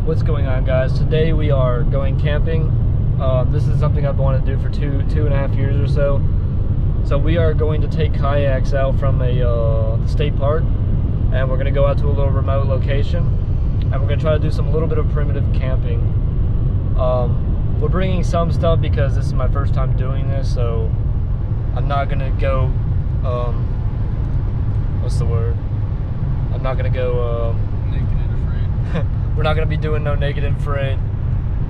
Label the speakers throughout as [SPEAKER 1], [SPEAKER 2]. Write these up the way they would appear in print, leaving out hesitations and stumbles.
[SPEAKER 1] What's going on, guys? Today we are going camping. This is something I've wanted to do for two and a half years or so. So we are going to take kayaks out from a state park, and we're going to go out to a little remote location, and we're going to try to do a little bit of primitive camping. We're bringing some stuff because this is my first time doing this, so I'm not going to go, what's the word? I'm not going to go,
[SPEAKER 2] naked and afraid.
[SPEAKER 1] We're not going to be doing no naked and afraid,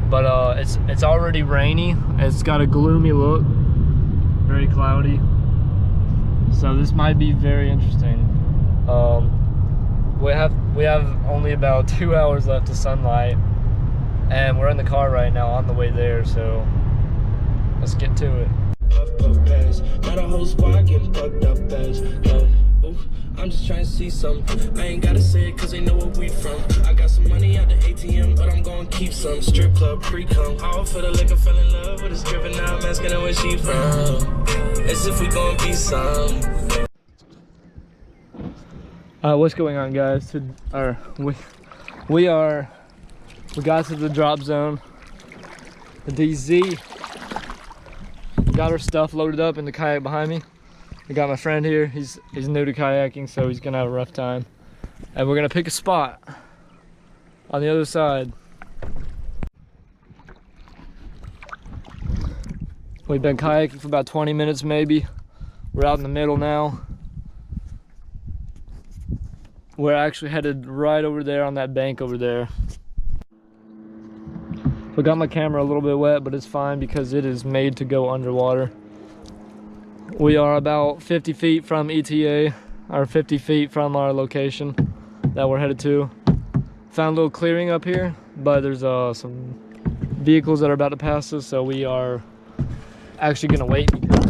[SPEAKER 1] but it's already rainy. It's got a gloomy look, very cloudy, so this might be very interesting. We have only about 2 hours left of sunlight, and we're in the car right now on the way there, so let's get to it.
[SPEAKER 3] Got a whole squad getting fucked up as I'm just trying to see something. I ain't gotta say it cause they know where we from. I got some money at the ATM, but I'm gonna keep some. Strip club pre-cum, all for the liquor, fell in love with a stripper. Now I'm asking her where she from, as if we gonna be some.
[SPEAKER 1] What's going on, guys? We got to the drop zone, the DZ. Got our stuff loaded up in the kayak behind me. I got my friend here. He's new to kayaking, so he's gonna have a rough time. And we're gonna pick a spot on the other side. We've been kayaking for about 20 minutes maybe. We're out in the middle now. We're actually headed right over there on that bank over there. I got my camera a little bit wet, but it's fine because it is made to go underwater. We are about 50 feet from ETA, or 50 feet from our location that we're headed to. Found a little clearing up here, but there's some vehicles that are about to pass us, so we are actually gonna wait because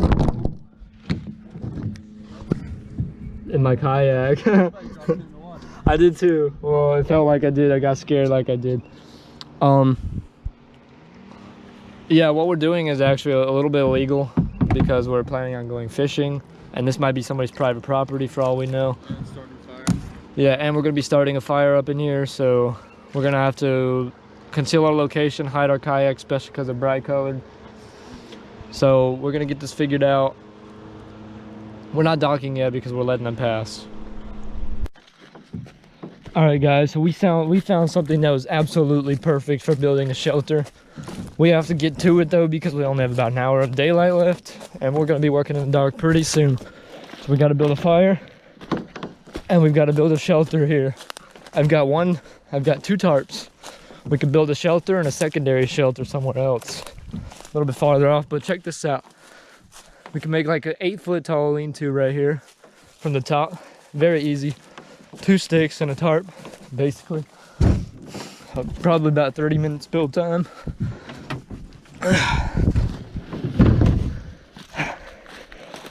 [SPEAKER 1] in my kayak. I did too. Well, it felt like I did. I got scared like I did. Yeah, what we're doing is actually a little bit illegal because we're planning on going fishing, and this might be somebody's private property for all we know.
[SPEAKER 2] And starting a fire.
[SPEAKER 1] Yeah, and we're gonna be starting a fire up in here, so we're gonna have to conceal our location, hide our kayak, especially because they're bright colored. So we're gonna get this figured out. We're not docking yet because we're letting them pass. All right, guys, so we found something that was absolutely perfect for building a shelter. We have to get to it though because we only have about an hour of daylight left, and we're gonna be working in the dark pretty soon. So we gotta build a fire, and we've got to build a shelter here. I've got two tarps. We could build a shelter and a secondary shelter somewhere else, a little bit farther off, but check this out. We can make like an 8-foot tall lean-to right here from the top. Very easy. 2 sticks and a tarp, basically. Probably about 30 minutes build time.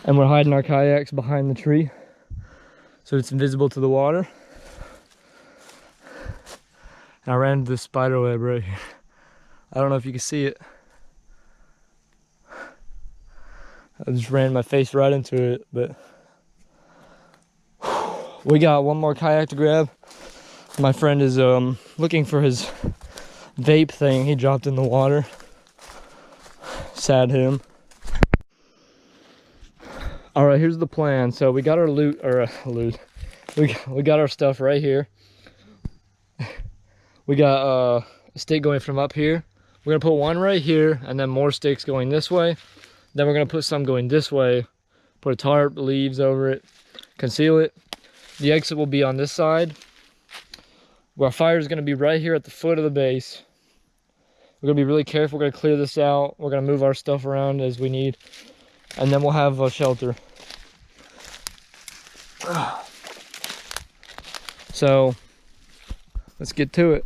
[SPEAKER 1] And we're hiding our kayaks behind the tree so it's invisible to the water. And I ran into this spider web right here. I don't know if you can see it. I just ran my face right into it, but we got one more kayak to grab. My friend is looking for his vape thing he dropped in the water. Sad him. All right, here's the plan. So we got our loot. We got our stuff right here. We got a stick going from up here. We're gonna put one right here, and then more sticks going this way. Then we're gonna put some going this way. Put a tarp, leaves over it, conceal it. The exit will be on this side. Our fire is going to be right here at the foot of the base. We're going to be really careful. We're going to clear this out. We're going to move our stuff around as we need. And then we'll have a shelter. So, let's get to it.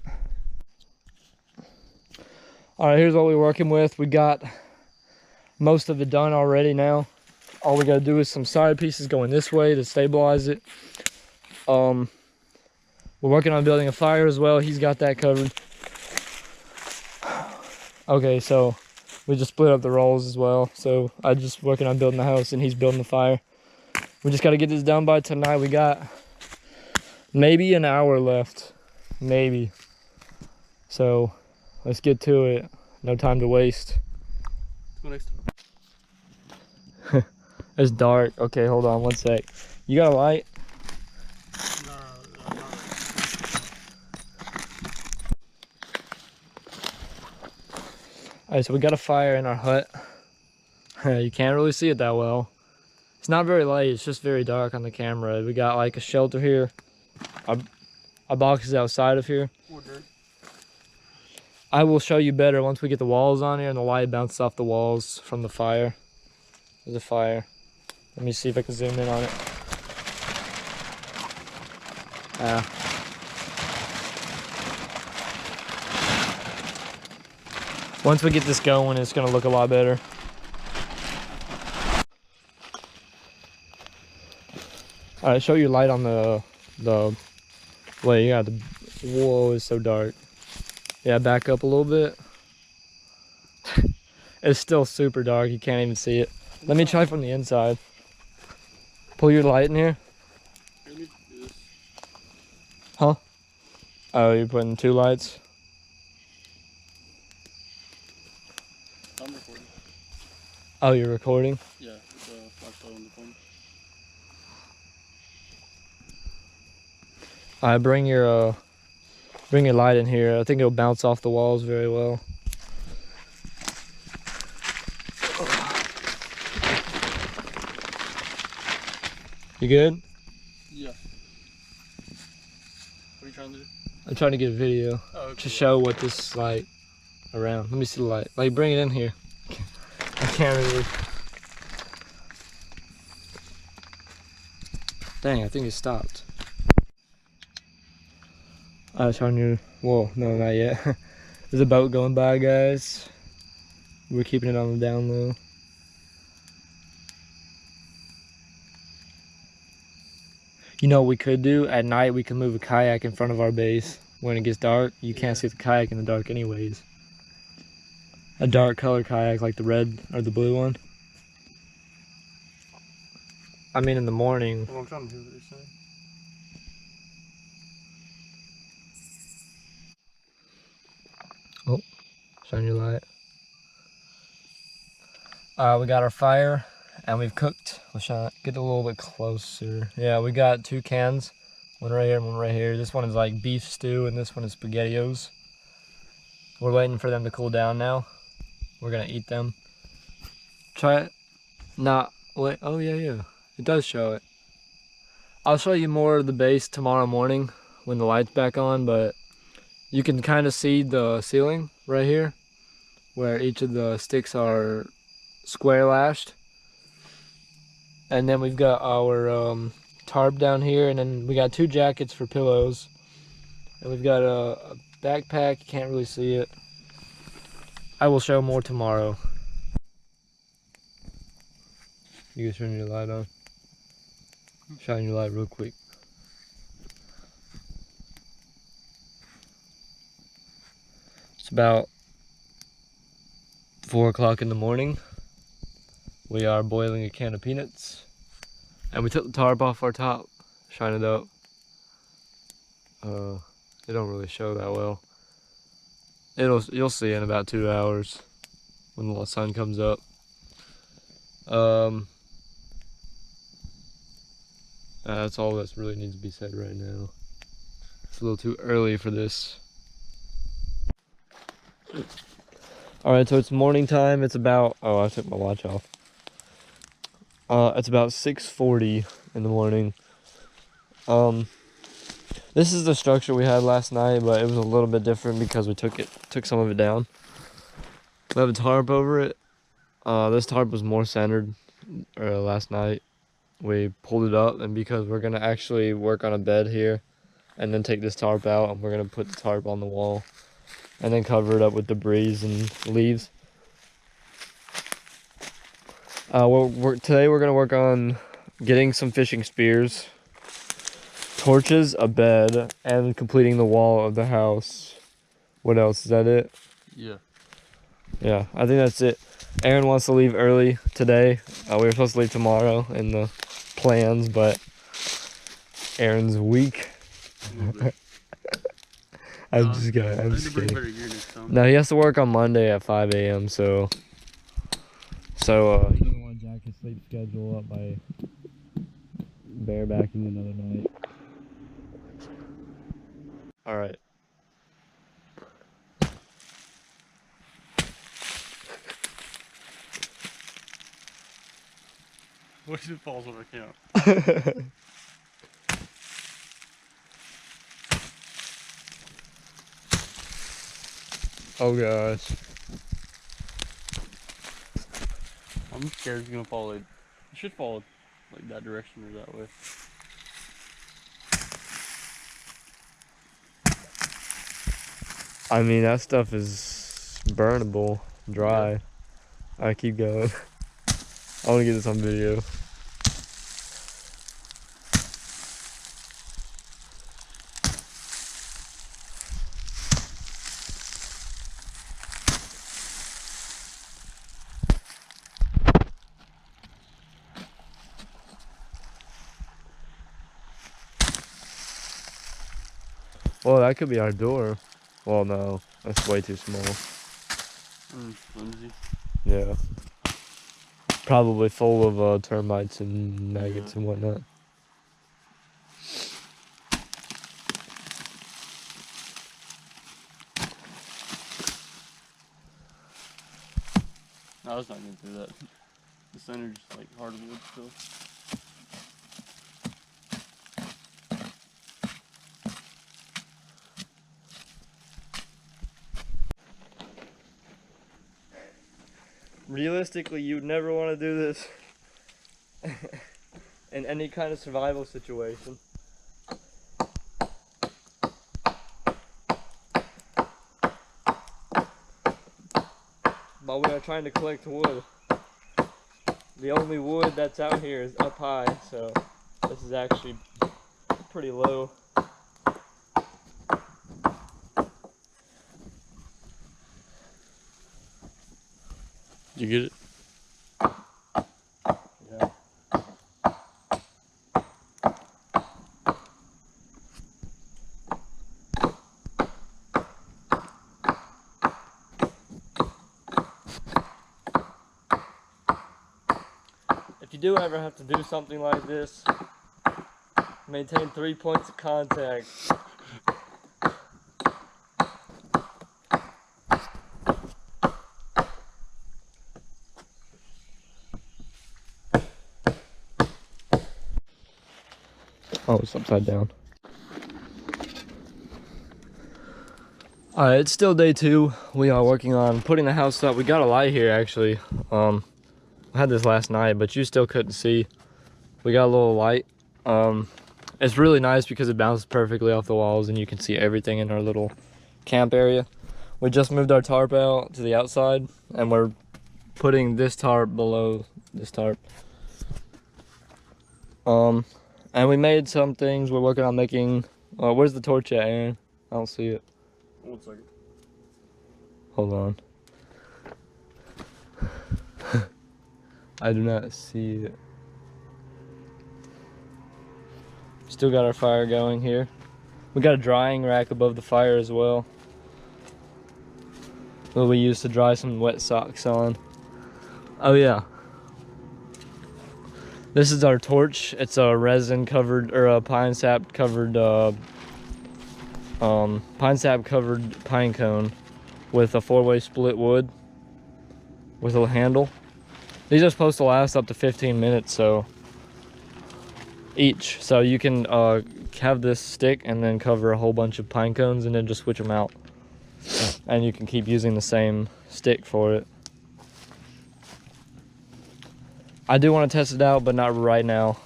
[SPEAKER 1] Alright, here's what we're working with. We got most of it done already now. All we got to do is some side pieces going this way to stabilize it. We're working on building a fire as well. He's got that covered. Okay, so we just split up the roles as well. So I'm just working on building the house and he's building the fire. We just got to get this done by tonight. We got maybe an hour left, maybe. So let's get to it. No time to waste.
[SPEAKER 2] Let's go next time.
[SPEAKER 1] It's dark. Okay, hold on one sec. You got a light?
[SPEAKER 2] No.
[SPEAKER 1] Alright, so we got a fire in our hut. You can't really see it that well. It's not very light, it's just very dark on the camera. We got like a shelter here. Our box is outside of here.
[SPEAKER 2] More dirt.
[SPEAKER 1] I will show you better once we get the walls on here and the light bounces off the walls from the fire. There's a fire. Let me see if I can zoom in on it. Once we get this going, it's gonna look a lot better. Alright, show your light on the wait, you got the, whoa, it's so dark. Yeah, back up a little bit. It's still super dark, you can't even see it. Let me try from the inside. Pull your light in here.
[SPEAKER 2] Let me do this.
[SPEAKER 1] Huh? Oh, you're putting 2 lights?
[SPEAKER 2] I'm recording.
[SPEAKER 1] Oh, you're recording?
[SPEAKER 2] Yeah, it's a flashlight on the phone.
[SPEAKER 1] Alright, bring your light in here. I think it'll bounce off the walls very well. You good?
[SPEAKER 2] Yeah. What are you trying to do?
[SPEAKER 1] I'm trying to get a video
[SPEAKER 2] Oh, okay.
[SPEAKER 1] to show what this is like around. Let me see the light. Like, bring it in here. I can't really. Dang, I think it stopped. I was on your. Whoa, no, not yet. There's a boat going by, guys. We're keeping it on the down low. You know what we could do? At night, we can move a kayak in front of our base. When it gets dark, you can't see the kayak in the dark anyways. A dark color kayak like the red or the blue one. I mean in the morning.
[SPEAKER 2] Well, I'm trying to hear what you're saying.
[SPEAKER 1] Oh, shine your light. We got our fire and we've cooked. Let's get a little bit closer. Yeah, we got 2 cans. One right here and one right here. This one is like beef stew and this one is SpaghettiOs. We're waiting for them to cool down now. We're gonna eat them. Try it. Nah, wait, oh yeah. It does show it. I'll show you more of the base tomorrow morning when the light's back on, but you can kind of see the ceiling right here where each of the sticks are square lashed. And then we've got our tarp down here, and then we got 2 jackets for pillows. And we've got a backpack, you can't really see it. I will show more tomorrow. You guys turn your light on. Shine your light real quick. It's about 4 o'clock in the morning. We are boiling a can of peanuts. And we took the tarp off our top. Shine it up. It don't really show that well. You'll see in about 2 hours when the sun comes up. That's all that really needs to be said right now. It's a little too early for this. Alright, so it's morning time. It's about, oh, I took my watch off. It's about 6:40 in the morning. This is the structure we had last night, but it was a little bit different because we took some of it down. We have a tarp over it. This tarp was more centered last night. We pulled it up, and because we're gonna actually work on a bed here and then take this tarp out, and we're gonna put the tarp on the wall and then cover it up with debris and leaves. Today we're gonna work on getting some fishing spears, torches, a bed, and completing the wall of the house. What else? Is that it?
[SPEAKER 2] Yeah.
[SPEAKER 1] Yeah, I think that's it. Aaron wants to leave early today. We were supposed to leave tomorrow in the plans, but Aaron's weak. I'm just kidding.
[SPEAKER 2] I
[SPEAKER 1] I'm
[SPEAKER 2] need
[SPEAKER 1] just
[SPEAKER 2] to bring
[SPEAKER 1] kidding.
[SPEAKER 2] better gear next time.
[SPEAKER 1] No, he has to work on Monday at 5 a.m. So he doesn't want to jack his sleep schedule up by barebacking another night. All right.
[SPEAKER 2] What if it falls over camp?
[SPEAKER 1] Oh gosh.
[SPEAKER 2] I'm scared it's gonna fall like, it should fall like that direction or that way.
[SPEAKER 1] I mean, that stuff is burnable, dry. I keep going. I want to get this on video. Well, that could be our door. Well, no, that's way too small.
[SPEAKER 2] Flimsy.
[SPEAKER 1] Yeah. Probably full of termites and maggots and whatnot.
[SPEAKER 2] No, I was not gonna do that. The center's like hardwood still.
[SPEAKER 1] Realistically, you'd never want to do this in any kind of survival situation. But we are trying to collect wood. The only wood that's out here is up high, so this is actually pretty low.
[SPEAKER 2] Did you get it?
[SPEAKER 1] Yeah. If you do ever have to do something like this, maintain 3 points of contact. Oh, it's upside down. Alright, it's still day 2. We are working on putting the house up. We got a light here actually. I had this last night, but you still couldn't see. We got a little light. It's really nice because it bounces perfectly off the walls and you can see everything in our little camp area. We just moved our tarp out to the outside and we're putting this tarp below this tarp. And we made some things. We're working on making, where's the torch at, Aaron? I don't see it.
[SPEAKER 2] 1 second.
[SPEAKER 1] Hold on. I do not see it. Still got our fire going here. We got a drying rack above the fire as well, that we use to dry some wet socks on. Oh yeah. This is our torch. It's a resin covered, or a pine sap covered, pine sap covered pine cone with a 4-way split wood with a handle. These are supposed to last up to 15 minutes, so each. So you can have this stick and then cover a whole bunch of pine cones and then just switch them out. And you can keep using the same stick for it. I do want to test it out, but not right now.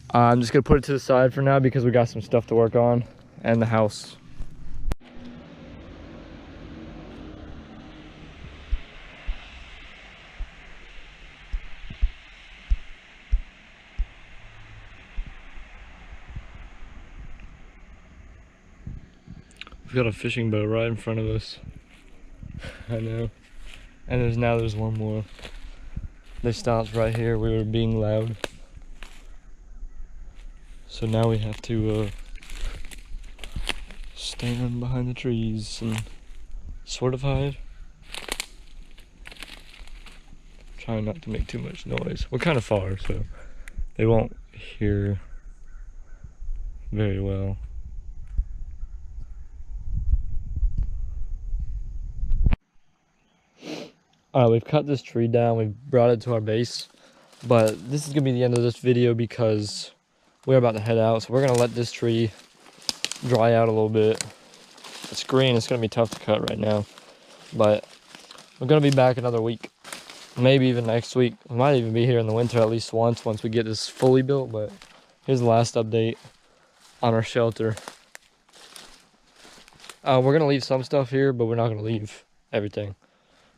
[SPEAKER 1] I'm just going to put it to the side for now because we got some stuff to work on and the house. We've got a fishing boat right in front of us. I know. And there's one more. They stopped right here. We were being loud. So now we have to stand behind the trees and sort of hide. Trying not to make too much noise. We're kind of far, so they won't hear very well. Alright, we've cut this tree down, we've brought it to our base, but this is gonna be the end of this video because we're about to head out, so we're gonna let this tree dry out a little bit. It's green, it's gonna be tough to cut right now, but we're gonna be back another week, maybe even next week. We might even be here in the winter at least once we get this fully built. But here's the last update on our shelter. We're gonna leave some stuff here, but we're not gonna leave everything.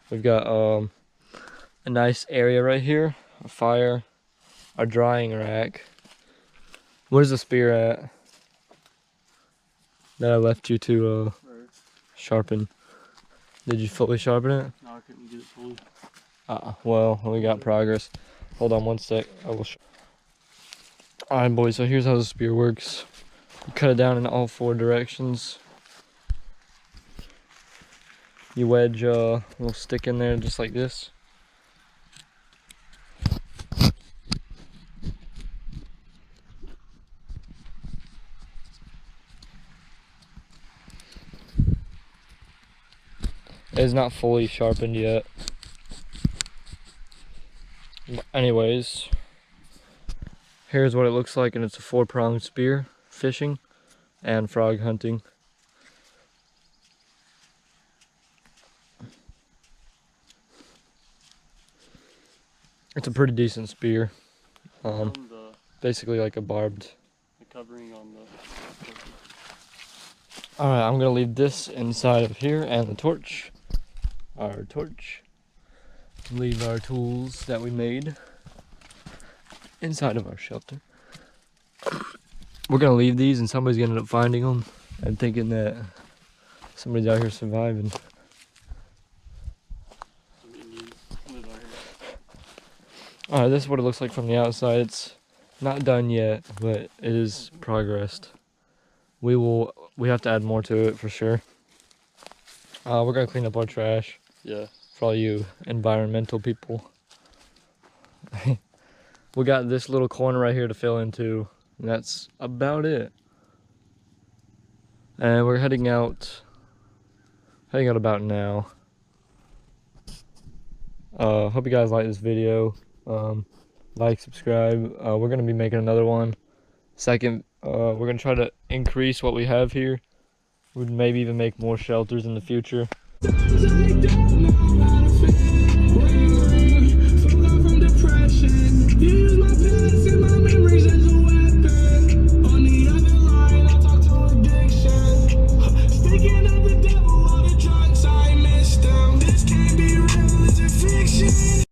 [SPEAKER 1] We've got a nice area right here, a fire, our drying rack. Where's the spear at that I left you to sharpen? Did you fully sharpen it?
[SPEAKER 2] No, I couldn't get it fully.
[SPEAKER 1] Well, we got progress. Hold on one sec. I will Alright, boys, so here's how the spear works. You cut it down in all 4 directions. You wedge a little stick in there just like this. It is not fully sharpened yet. Anyways, here's what it looks like, and it's a 4-pronged spear, fishing and frog hunting. It's a pretty decent spear. Basically like a barbed.
[SPEAKER 2] The covering on the...
[SPEAKER 1] Alright, I'm gonna leave this inside of here and the torch. Our torch. Leave our tools that we made inside of our shelter. We're gonna leave these and somebody's gonna end up finding them and thinking that somebody's out here surviving. Alright, this is what it looks like from the outside. It's not done yet, but it is progressed. We have to add more to it for sure. We're gonna clean up our trash.
[SPEAKER 2] Yeah.
[SPEAKER 1] For all you environmental people. We got this little corner right here to fill into, and that's about it. And we're heading out about now. Hope you guys like this video. Like, subscribe. We're gonna be making another one. Second, we're gonna try to increase what we have here. We'd maybe even make more shelters in the future.